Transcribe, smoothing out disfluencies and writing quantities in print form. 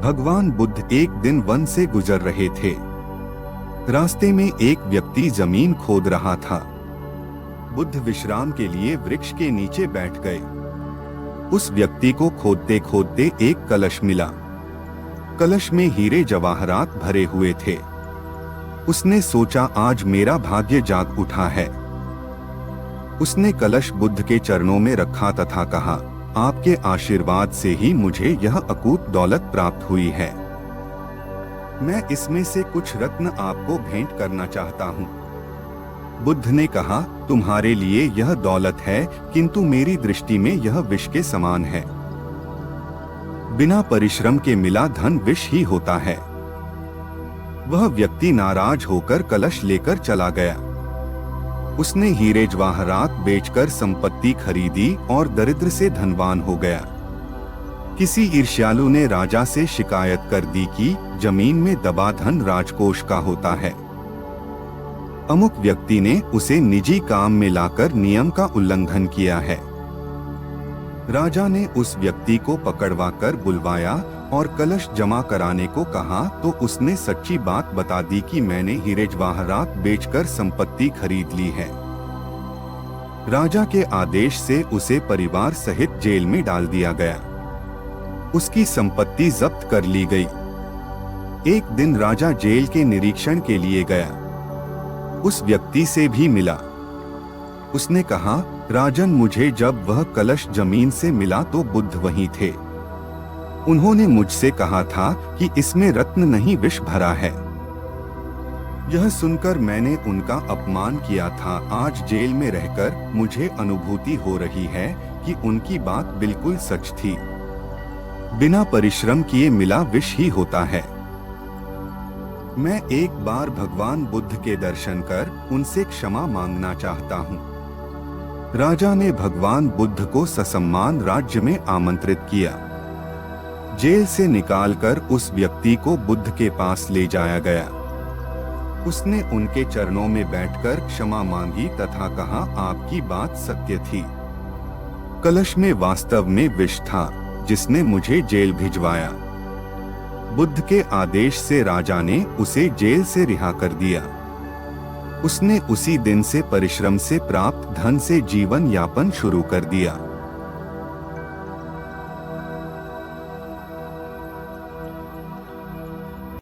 भगवान बुद्ध एक दिन वन से गुजर रहे थे। रास्ते में एक व्यक्ति जमीन खोद रहा था। बुद्ध विश्राम के लिए वृक्ष के नीचे बैठ गए। उस व्यक्ति को खोदते खोदते एक कलश मिला। कलश में हीरे जवाहरात भरे हुए थे। उसने सोचा, आज मेरा भाग्य जाग उठा है। उसने कलश बुद्ध के चरणों में रखा तथा कहा, आपके आशीर्वाद से ही मुझे यह अकूत दौलत प्राप्त हुई है। मैं इसमें से कुछ रत्न आपको भेंट करना चाहता हूँ। बुद्ध ने कहा, तुम्हारे लिए यह दौलत है, किंतु मेरी दृष्टि में यह विष के समान है। बिना परिश्रम के मिला धन विष ही होता है। वह व्यक्ति नाराज होकर कलश लेकर चला गया। उसने हीरे जवाहरात बेचकर संपत्ति खरीदी और दरिद्र से धनवान हो गया। किसी ईर्ष्यालु ने राजा से शिकायत कर दी कि जमीन में दबा धन राजकोष का होता है। अमुक व्यक्ति ने उसे निजी काम में लाकर नियम का उल्लंघन किया है। राजा ने उस व्यक्ति को पकड़वाकर बुलवाया और कलश जमा कराने को कहा तो उसने सच्ची बात बता दी कि मैंने हीरे जवाहरात बेचकर संपत्ति खरीद ली है। राजा के आदेश से उसे परिवार सहित जेल में डाल दिया गया। उसकी संपत्ति जब्त कर ली गई। एक दिन राजा जेल के निरीक्षण के लिए गया। उस व्यक्ति से भी मिला। उसने कहा, राजन, मुझे जब वह कलश जमीन से मिला तो बुद्ध वहीं थे। उन्होंने मुझसे कहा था कि इसमें रत्न नहीं विष भरा है। यह सुनकर मैंने उनका अपमान किया था। आज जेल में रहकर मुझे अनुभूति हो रही है कि उनकी बात बिल्कुल सच थी। बिना परिश्रम किए मिला विष ही होता है। मैं एक बार भगवान बुद्ध के दर्शन कर उनसे क्षमा मांगना चाहता हूँ। राजा ने भगवान बुद्ध को ससम्मान राज्य में आमंत्रित किया। जेल से निकालकर उस व्यक्ति को बुद्ध के पास ले जाया गया। उसने उनके चरणों में बैठकर क्षमा मांगी तथा कहा, आपकी बात सत्य थी। कलश में वास्तव में विष था जिसने मुझे जेल भिजवाया। बुद्ध के आदेश से राजा ने उसे जेल से रिहा कर दिया। उसने उसी दिन से परिश्रम से प्राप्त धन से जीवन यापन शुरू कर दिया।